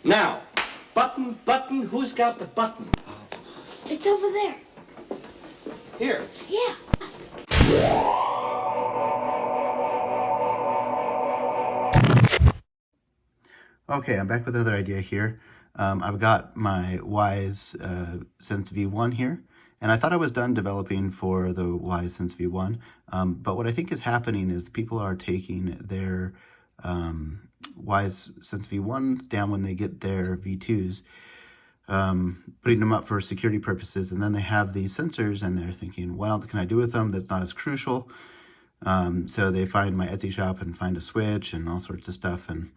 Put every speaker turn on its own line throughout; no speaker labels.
Now, button, who's got the button?
It's over there.
Here.
Yeah.
Okay, I'm back with another idea here. I've got my Wyze Sense V1 here, and I thought I was done developing for the Wyze Sense V1, but what I think is happening is people are taking their Wyze Sense V1 down when they get their V2s, putting them up for security purposes, and then they have these sensors and they're thinking, what else can I do with them that's not as crucial? So they find my Etsy shop and find a switch and all sorts of stuff, and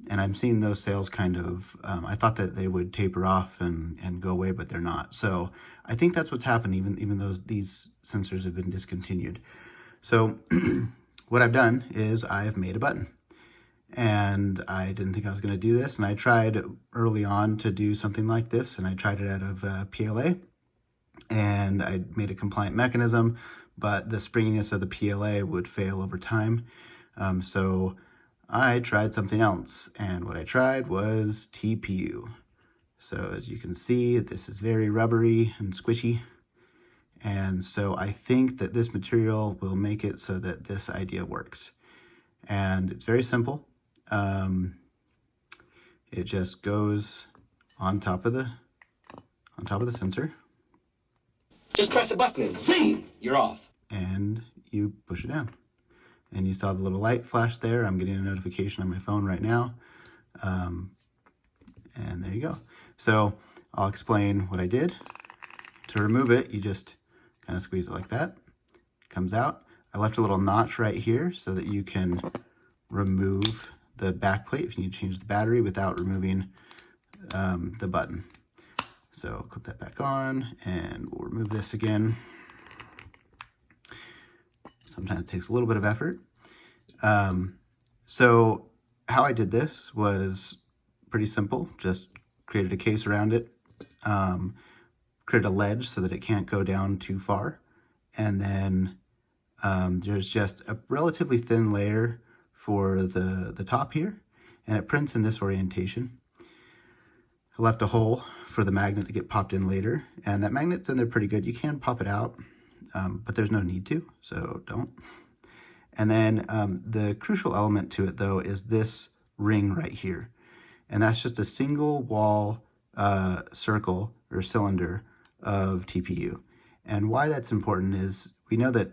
I'm seeing those sales kind of, I thought that they would taper off and go away, but they're not. So I think that's what's happened, even though these sensors have been discontinued. So what I've done is I've made a button, and I didn't think I was going to do this, and I tried early on to do something like this, and I tried it out of PLA, and I made a compliant mechanism, but the springiness of the PLA would fail over time. So I tried something else, and what I tried was TPU. So as you can see, this is very rubbery and squishy, and so I think that this material will make it so that this idea works. And it's very simple. It just goes on top of the sensor.
Just press a button and zing, you're off.
And you push it down. And you saw the little light flash there. I'm getting a notification on my phone right now. And there you go. So I'll explain what I did. To remove it, you just kind of squeeze it like that. It comes out. I left a little notch right here so that you can remove the back plate if you need to change the battery without removing the button. So clip that back on, and we'll remove this again. Sometimes it takes a little bit of effort. So how I did this was pretty simple. Just created a case around it, created a ledge so that it can't go down too far, and then there's just a relatively thin layer for the top here, and it prints in this orientation. I left a hole for the magnet to get popped in later, and that magnet's in there pretty good. You can pop it out, but there's no need to, so don't. And then the crucial element to it, though, is this ring right here, and that's just a single wall circle or cylinder of TPU. And why that's important is we know that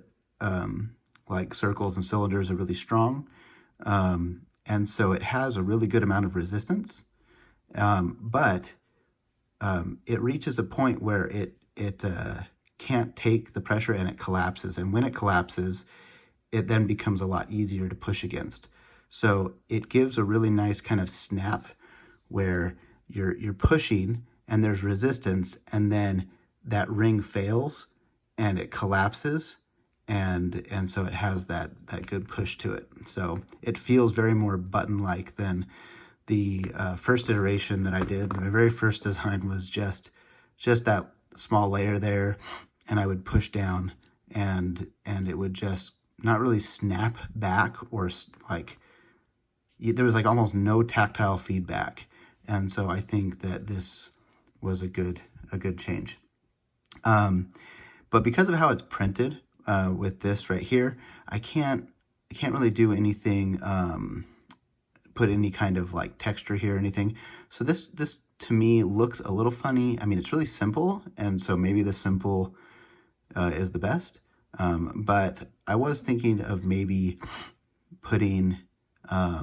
like circles and cylinders are really strong, and so it has a really good amount of resistance. But it reaches a point where it can't take the pressure and it collapses. And when it collapses, it then becomes a lot easier to push against. So it gives a really nice kind of snap where you're pushing and there's resistance, and then that ring fails and it collapses, and so it has that good push to it. So it feels very more button-like than the first iteration that I did. My very first design was just that small layer there, and I would push down, and it would just not really snap back, or like there was like almost no tactile feedback. And so I think that this was a good change. But because of how it's printed with this right here, I can't really do anything. Put any kind of like texture here or anything. So this to me looks a little funny. I mean, it's really simple, and so maybe the simple is the best. But I was thinking of maybe putting a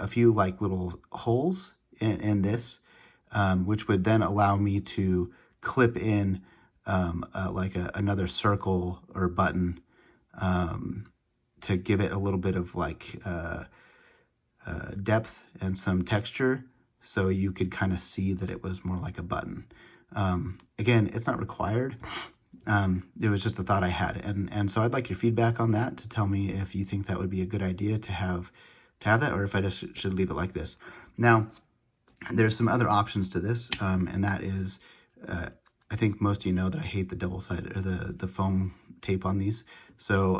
few like little holes in this, which would then allow me to clip in like another circle or button, to give it a little bit of like depth and some texture, so you could kind of see that it was more like a button. Again, it's not required. It was just a thought I had, and so I'd like your feedback on that, to tell me if you think that would be a good idea to have that, or if I just should leave it like this. Now, there's some other options to this, and that is, I think most of you know that I hate the double-sided or the foam tape on these. So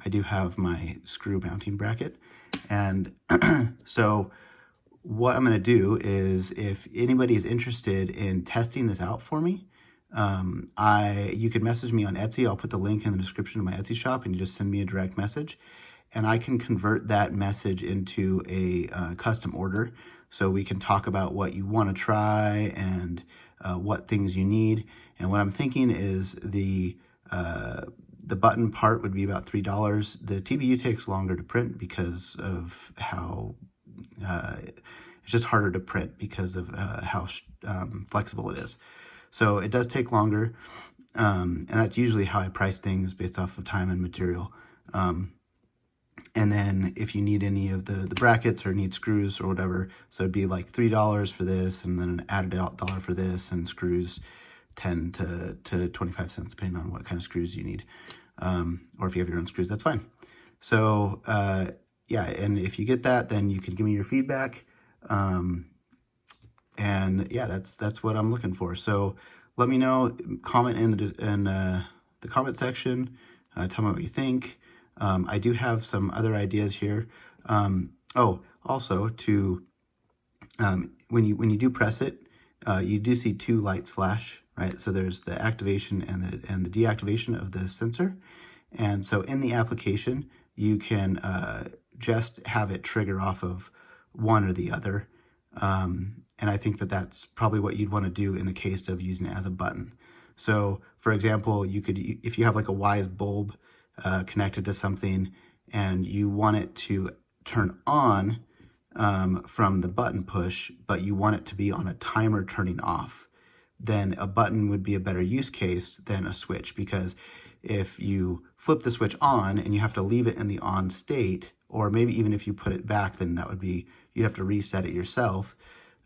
I do have my screw mounting bracket, and so what I'm going to do is, if anybody is interested in testing this out for me, you can message me on Etsy. I'll put the link in the description of my Etsy shop, and you just send me a direct message, and I can convert that message into a custom order. So we can talk about what you want to try and what things you need. And what I'm thinking is the button part would be about $3. The TBU takes longer to print because of how it's just harder to print because of how flexible it is. So it does take longer, and that's usually how I price things, based off of time and material. And then if you need any of the brackets or need screws or whatever, so it'd be like $3 for this, and then an added $1 for this, and screws 10 to 25 cents, depending on what kind of screws you need. Or if you have your own screws, that's fine. So yeah, and if you get that, then you can give me your feedback. And yeah, that's what I'm looking for. So let me know, comment in the comment section, tell me what you think. I do have some other ideas here. Oh, also to when you do press it, you do see two lights flash, right? So there's the activation and the deactivation of the sensor. And so in the application, you can just have it trigger off of one or the other. And I think that that's probably what you'd want to do in the case of using it as a button. So for example, you could, if you have like a Wyze bulb connected to something and you want it to turn on from the button push, but you want it to be on a timer turning off, then a button would be a better use case than a switch, because if you flip the switch on and you have to leave it in the on state, or maybe even if you put it back, then that would be, you'd have to reset it yourself.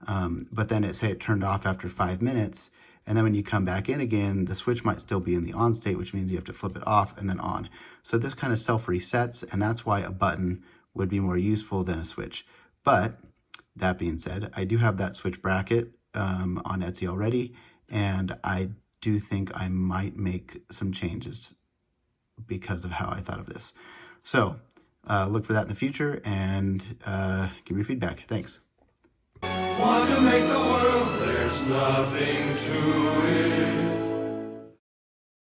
But then say it turned off after 5 minutes, and then when you come back in again, the switch might still be in the on state, which means you have to flip it off and then on. So this kind of self-resets, and that's why a button would be more useful than a switch. But that being said, I do have that switch bracket on Etsy already, and I do think I might make some changes because of how I thought of this. So look for that in the future, and give your feedback. Thanks.
Want to make the world, there's nothing to it.